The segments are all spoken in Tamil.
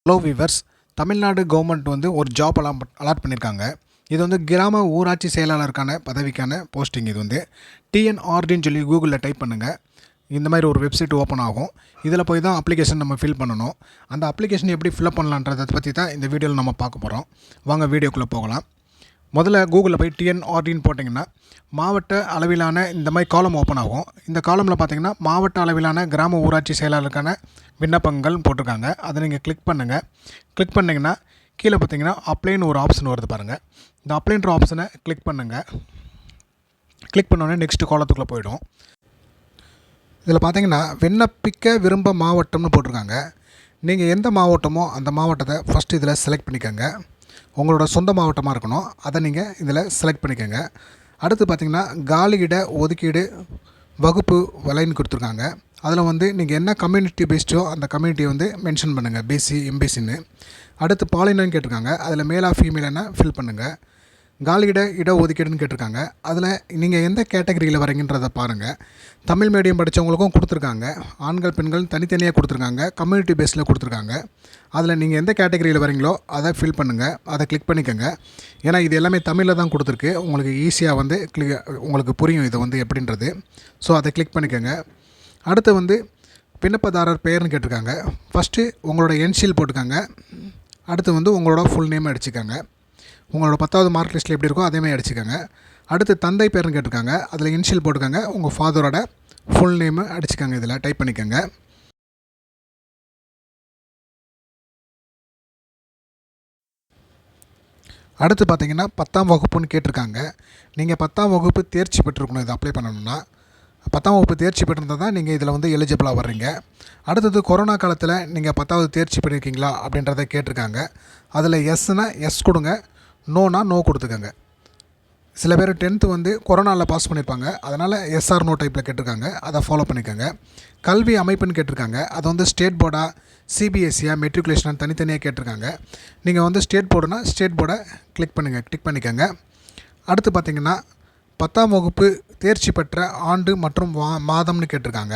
ஹலோ வீவர்ஸ், தமிழ்நாடு கவர்மெண்ட் வந்து ஒரு ஜாப் அலாட் பண்ணியிருக்காங்க. இது வந்து கிராம ஊராட்சி செயலாளருக்கான பதவிக்கான போஸ்டிங். இது வந்து டிஎன்ஆர்டின்னு சொல்லி கூகுளில் டைப் பண்ணுங்கள். இந்த மாதிரி ஒரு வெப்சைட் ஓப்பன் ஆகும். இதில் போய் தான் அப்ளிகேஷன் நம்ம ஃபில் பண்ணணும். அந்த அப்ளிகேஷன் எப்படி ஃபில்அப் பண்ணலான்றதை பற்றி தான் இந்த வீடியோவில் நம்ம பார்க்க போகிறோம். வாங்க வீடியோக்குள்ளே போகலாம். முதல்ல கூகுளில் போய் டிஎன்ஆர்டின்னு போட்டிங்கன்னா மாவட்ட அளவிலான இந்த மாதிரி காலம் ஓப்பன் ஆகும். இந்த காலமில் பார்த்திங்கன்னா மாவட்ட அளவிலான கிராம ஊராட்சி செயலாளருக்கான விண்ணப்பங்கள் போட்டிருக்காங்க. அதை நீங்கள் கிளிக் பண்ணுங்கள். கிளிக் பண்ணிங்கன்னா கீழே பார்த்தீங்கன்னா அப்ளைன்னு ஒரு ஆப்ஷன் வருது பாருங்கள். இந்த அப்ளைன்ற ஆப்ஷனை கிளிக் பண்ணுங்கள். கிளிக் பண்ணோடனே நெக்ஸ்ட் காலத்துக்குள்ளே போயிடும். இதில் பார்த்தீங்கன்னா விண்ணப்பிக்க விரும்ப மாவட்டம்னு போட்டிருக்காங்க. நீங்கள் எந்த மாவட்டமோ அந்த மாவட்டத்தை ஃபஸ்ட்டு இதில் செலக்ட் பண்ணிக்கோங்க. உங்களோட சொந்த மாவட்டமாக இருக்கணும். அதை நீங்கள் இதில் செலக்ட் பண்ணிக்கோங்க. அடுத்து பார்த்திங்கன்னா காலியிட ஒதுக்கீடு வகுப்பு வலைன்னு கொடுத்துருக்காங்க. அதில் வந்து நீங்கள் என்ன கம்யூனிட்டி பேஸ்டோ அந்த கம்யூனிட்டியை வந்து மென்ஷன் பண்ணுங்கள், பிசி எம்பிசின்னு. அடுத்து பாலினன்னு கேட்டிருக்காங்க. அதில் மேலாக ஃபீமேலான ஃபில் பண்ணுங்கள். காலியிட இட ஒதுக்கீடுன்னு கேட்டிருக்காங்க. அதில் நீங்கள் எந்த கேட்டகரியில் வரீங்கன்றதை பாருங்கள். தமிழ் மீடியம் படித்தவங்களுக்கும் கொடுத்துருக்காங்க. ஆண்கள் பெண்கள் தனித்தனியாக கொடுத்துருக்காங்க. கம்யூனிட்டி பேஸில் கொடுத்துருக்காங்க. அதில் நீங்கள் எந்த கேட்டகரியில் வரீங்களோ அதை ஃபில் பண்ணுங்கள். அதை கிளிக் பண்ணிக்கோங்க. ஏன்னா இது எல்லாமே தமிழில் தான் கொடுத்துருக்கு. உங்களுக்கு ஈஸியாக வந்து உங்களுக்கு புரியும் இது வந்து எப்படின்றது. ஸோ அதை கிளிக் பண்ணிக்கோங்க. அடுத்து வந்து விண்ணப்பதாரர் பெயர்னு கேட்டிருக்காங்க. ஃபஸ்ட்டு உங்களோட என்ஷீல் போட்டுக்கோங்க. அடுத்து வந்து உங்களோட ஃபுல் நேம் அடிச்சுக்கோங்க. உங்களோட 10வது மார்க் லிஸ்ட்டில் எப்படி இருக்கோ அதேமாதிரி அடிச்சுக்கோங்க. அடுத்து தந்தை பேர்னு கேட்டிருக்காங்க. அதில் இன்ஷியல் போட்டுக்கோங்க. உங்கள் ஃபாதரோட ஃபுல் நேமு அடிச்சுக்கோங்க. இதில் டைப் பண்ணிக்கோங்க. அடுத்து பார்த்தீங்கன்னா 10ஆம் வகுப்புன்னு கேட்டிருக்காங்க. நீங்கள் 10ஆம் வகுப்பு தேர்ச்சி பெற்றிருக்கணும். இதை அப்ளை பண்ணணும்னா 10ஆம் வகுப்பு தேர்ச்சி பெற்றிருந்தால் தான் நீங்கள் இதில் வந்து எலிஜிபிளாக வர்றீங்க. அடுத்தது கொரோனா காலத்தில் நீங்கள் 10வது தேர்ச்சி பண்ணியிருக்கீங்களா அப்படின்றத கேட்டிருக்காங்க. அதில் எஸ்னா எஸ் கொடுங்க, நோனா நோ கொடுத்துக்கோங்க. சில பேர் 10th வந்து கொரோனாவில் பாஸ் பண்ணியிருப்பாங்க. அதனால் எஸ்ஆர் நோ டைப்பில் கேட்டிருக்காங்க. அதை ஃபாலோ பண்ணிக்கோங்க. கல்வி அமைப்புன்னு கேட்டிருக்காங்க. அது வந்து ஸ்டேட் போர்டா சிபிஎஸ்சியா மெட்ரிகுலேஷனாக தனித்தனியாக கேட்டிருக்காங்க. நீங்கள் வந்து ஸ்டேட் போர்டுனா ஸ்டேட் போர்டை கிளிக் பண்ணிக்கோங்க. அடுத்து பார்த்திங்கன்னா 10ஆம் வகுப்பு தேர்ச்சி பெற்ற ஆண்டு மற்றும் மாதம்னு கேட்டிருக்காங்க.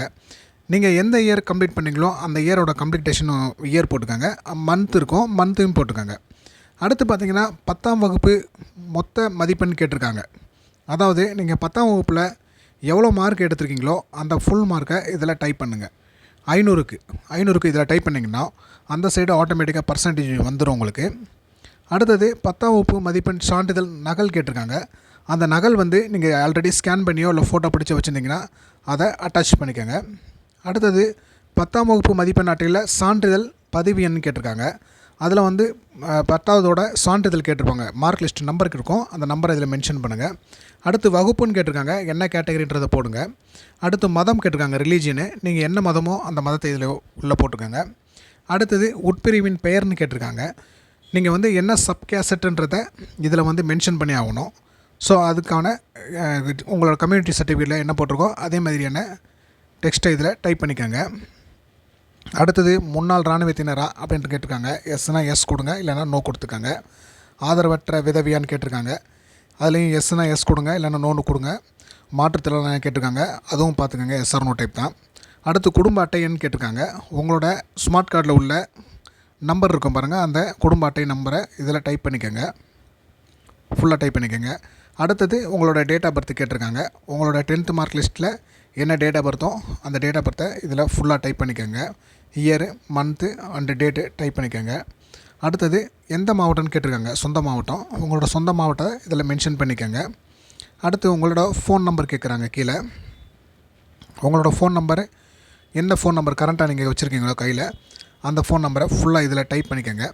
நீங்கள் எந்த இயர் கம்ப்ளீட் பண்ணிங்களோ அந்த இயரோட கம்ப்ளீட்டேஷன் இயர் போட்டுக்கோங்க. மந்த் இருக்கும், மந்த்தையும் போட்டுக்கோங்க. அடுத்து பார்த்திங்கன்னா 10ஆம் வகுப்பு மொத்த மதிப்பெண் கேட்டிருக்காங்க. அதாவது நீங்கள் 10ஆம் வகுப்பில் எவ்வளோ மார்க் எடுத்திருக்கீங்களோ அந்த ஃபுல் மார்க்கை இதில் டைப் பண்ணுங்கள். 500க்கு இதில் டைப் பண்ணிங்கன்னா அந்த சைடு ஆட்டோமேட்டிக்காக பர்சன்டேஜ் வந்துடும் உங்களுக்கு. அடுத்தது 10ஆம் வகுப்பு மதிப்பெண் சான்றிதழ் நகல் கேட்டிருக்காங்க. அந்த நகல் வந்து நீங்கள் ஆல்ரெடி ஸ்கேன் பண்ணியோ இல்லை ஃபோட்டோ பிடிச்சி வச்சுருந்தீங்கன்னா அதை அட்டாச் பண்ணிக்கோங்க. அடுத்தது 10ஆம் வகுப்பு மதிப்பெண் அட்டையில் சான்றிதழ் பதிவு எண் கேட்டிருக்காங்க. அதில் வந்து 10வதோட சான்றிதழ் கேட்டிருப்பாங்க. மார்க் லிஸ்ட் நம்பருக்கு இருக்கும். அந்த நம்பரை இதில் மென்ஷன் பண்ணுங்கள். அடுத்து வகுப்புன்னு கேட்டிருக்காங்க. என்ன கேட்டகரின்றதை போடுங்க. அடுத்து மதம் கேட்டிருக்காங்க, ரிலீஜியனு. நீங்கள் என்ன மதமோ அந்த மதத்தை இதில் உள்ளே போட்டுக்கோங்க. அடுத்தது உட்பிரிவின் பெயர்னு கேட்டிருக்காங்க. நீங்கள் வந்து என்ன சப் கேசட்டுன்றதை இதில் வந்து மென்ஷன் பண்ணி ஆகணும். ஸோ அதுக்கான உங்களோட கம்யூனிட்டி சர்டிஃபிகேட்டில் என்ன போட்டிருக்கோ அதே மாதிரியான டெக்ஸ்ட்டை இதில் டைப் பண்ணிக்கோங்க. அடுத்தது முன்னாள் இராணுவத்தினரா அப்படின்ட்டு கேட்டிருக்காங்க. எஸ்னா எஸ் கொடுங்க, இல்லைனா நோ கொடுத்துக்கோங்க. ஆதரவற்ற விதவியான்னு கேட்டிருக்காங்க. அதுலேயும் எஸ்னா எஸ் கொடுங்க, இல்லைனா நோன்னு கொடுங்க. மாற்றுத்திறனாக கேட்டிருக்காங்க. அதுவும் பார்த்துக்கோங்க, எஸ்ஆர் நோ டைப் தான். அடுத்து குடும்ப அட்டைன்னு கேட்டிருக்காங்க. உங்களோட ஸ்மார்ட் கார்டில் உள்ள நம்பர் இருக்கும் பாருங்கள், அந்த குடும்ப அட்டை நம்பரை இதில் டைப் பண்ணிக்கோங்க. ஃபுல்லாக டைப் பண்ணிக்கோங்க. அடுத்தது உங்களோட டேட் ஆஃப் பர்த் கேட்டிருக்காங்க. உங்களோட 10th மார்க் லிஸ்ட்டில் என்ன டேட் ஆஃப் பர்த்தோ அந்த டேட் ஆஃப் பர்த்தை இதில் ஃபுல்லாக டைப் பண்ணிக்கோங்க. Year, month and date type பண்ணிக்கோங்க. அடுத்தது எந்த மாவட்டம்னு கேட்டிருக்காங்க. சொந்த மாவட்டம். உங்களோட சொந்த மாவட்டத்தை இதில் மென்ஷன் பண்ணிக்கோங்க. அடுத்து உங்களோட ஃபோன் நம்பர் கேட்குறாங்க கீழே. உங்களோட ஃபோன் நம்பரு எந்த ஃபோன் நம்பர் கரண்ட்டாக நீங்கள் வச்சுருக்கீங்களோ கையில் அந்த ஃபோன் நம்பரை ஃபுல்லாக இதில் டைப் பண்ணிக்கோங்க.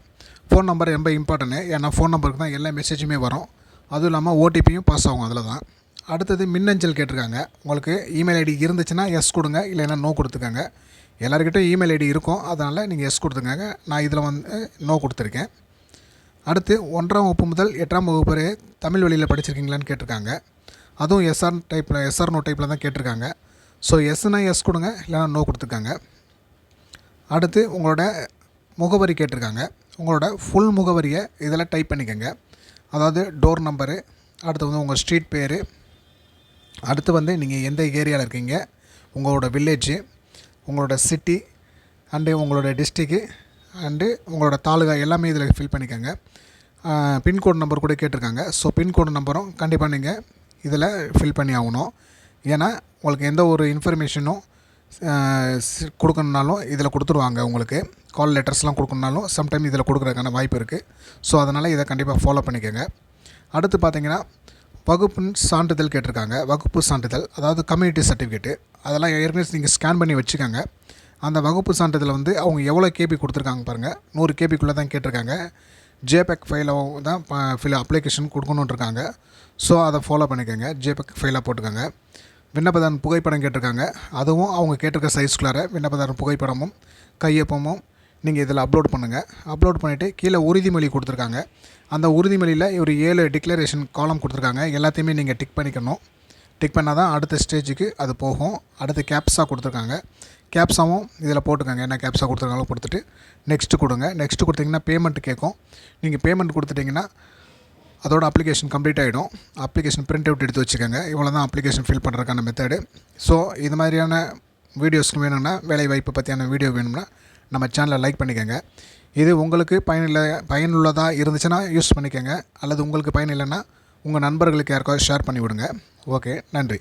ஃபோன் நம்பர் ரொம்ப இம்பார்ட்டன்ட்டு. ஏன்னா ஃபோன் நம்பருக்கு தான் எல்லா மெசேஜுமே வரும். அதுவும் இல்லாமல் ஓடிபியும் பாஸ் ஆகும் அதில் தான். அடுத்தது மின்னஞ்சல் கேட்டிருக்காங்க. உங்களுக்கு இமெயில் ஐடி இருந்துச்சுன்னா எஸ் கொடுங்க, இல்லைன்னா நோ கொடுத்துக்கோங்க. எல்லாருக்கிட்டும் இமெயில் ஐடி இருக்கும், அதனால் நீங்கள் எஸ் கொடுத்துக்கோங்க. நான் இதில் வந்து நோ கொடுத்துருக்கேன். அடுத்து 1ஆம் வகுப்பு முதல் 8ஆம் வகுப்பு வரை தமிழ் வழியில் படிச்சிருக்கீங்களான்னு கேட்டிருக்காங்க. அதுவும் எஸ்ஆர் நோ டைப்பில் தான் கேட்டிருக்காங்க. ஸோ எஸ்னா எஸ் கொடுங்க, இல்லைனா நோ கொடுத்துக்கோங்க. அடுத்து உங்களோட முகவரி கேட்டிருக்காங்க. உங்களோட ஃபுல் முகவரியை இதில் டைப் பண்ணிக்கோங்க. அதாவது டோர் நம்பரு, அடுத்து வந்து உங்கள் ஸ்ட்ரீட் பேர், அடுத்து வந்து நீங்கள் எந்த ஏரியாவில் இருக்கீங்க, உங்களோட வில்லேஜு, உங்களோட சிட்டி அண்டு உங்களோட டிஸ்ட்ரிக்கு, அண்டு உங்களோட தாலுகா எல்லாமே இதில் ஃபில் பண்ணிக்கோங்க. பின்கோடு நம்பர் கூட கேட்டிருக்காங்க. ஸோ பின்கோடு நம்பரும் கண்டிப்பாக நீங்கள் இதில் ஃபில் பண்ணி ஆகணும். ஏன்னா உங்களுக்கு எந்த ஒரு இன்ஃபர்மேஷனும் கொடுக்கணுனாலும் இதில் கொடுத்துருவாங்க. உங்களுக்கு கால் லெட்டர்ஸ்லாம் கொடுக்கணுனாலும் சம்டைம் இதில் கொடுக்குறதுக்கான வாய்ப்பு இருக்குது. ஸோ அதனால் இதை கண்டிப்பாக ஃபாலோ பண்ணிக்கோங்க. அடுத்து பார்த்தீங்கன்னா வகுப்பின் சான்றிதழ் கேட்டிருக்காங்க. வகுப்பு சான்றிதழ் அதாவது கம்யூனிட்டி சர்டிஃபிகேட்டு, அதெல்லாம் ஏற்கனவே நீங்கள் ஸ்கேன் பண்ணி வச்சுக்கோங்க. அந்த வகுப்பு சான்றிதழ் வந்து அவங்க எவ்வளோ கேபி கொடுத்துருக்காங்க பாருங்கள். 100 கேபிக்குள்ளே தான் கேட்டிருக்காங்க. ஜேபெக் ஃபைலாக தான் அப்ளிகேஷன் கொடுக்கணுன்னு இருக்காங்க. ஸோ அதை ஃபாலோ பண்ணிக்கோங்க. ஜேபெக் ஃபைலாக போட்டுக்கோங்க. விண்ணப்பதாரன் புகைப்படம் கேட்டிருக்காங்க. அதுவும் அவங்க கேட்டிருக்க சைஸ்குள்ளார விண்ணப்பதாரன் புகைப்படமும் கையொப்பமும் நீங்கள் இதில் அப்லோட் பண்ணுங்கள். அப்லோட் பண்ணிவிட்டு கீழே உறுதிமொழி கொடுத்துருக்காங்க. அந்த உறுதிமொழியில் ஒரு 7 டிக்ளரேஷன் காலம் கொடுத்துருக்காங்க. எல்லாத்தையுமே நீங்கள் டிக் பண்ணிக்கணும். டிக் பண்ணால் தான் அடுத்த ஸ்டேஜுக்கு அது போகும். அடுத்து கேப்ஸா கொடுத்துருக்காங்க. கேப்ஸாவும் இதில் போட்டுக்கோங்க. என்ன கேப்ஸா கொடுத்துருக்காங்களோ கொடுத்துட்டு நெக்ஸ்ட்டு கொடுங்க. நெக்ஸ்ட்டு கொடுத்தீங்கன்னா பேமெண்ட் கேட்கும். நீங்கள் பேமெண்ட் கொடுத்துட்டிங்கன்னா அதோட அப்ளிகேஷன் கம்ப்ளீட் ஆகிடும். அப்ளிகேஷன் பிரிண்ட் அவுட் எடுத்து வச்சுக்கோங்க. இவ்வளோ தான் அப்ளிகேஷன் ஃபில் பண்ணுறதுக்கான மெத்தடு. ஸோ இது மாதிரியான வீடியோஸ்க்கு வேணும்னா, வேலைவாய்ப்பு பற்றியான வீடியோ வேணும்னா நம்ம சேனலை லைக் பண்ணிக்கோங்க. இது உங்களுக்கு பயனுள்ளதாக இருந்துச்சுன்னா யூஸ் பண்ணிக்கோங்க. அல்லது உங்களுக்கு பயன் இல்லைன்னா உங்கள் நண்பர்களுக்கு யாருக்காவது ஷேர் பண்ணி விடுங்க. ஓகே, நன்றி.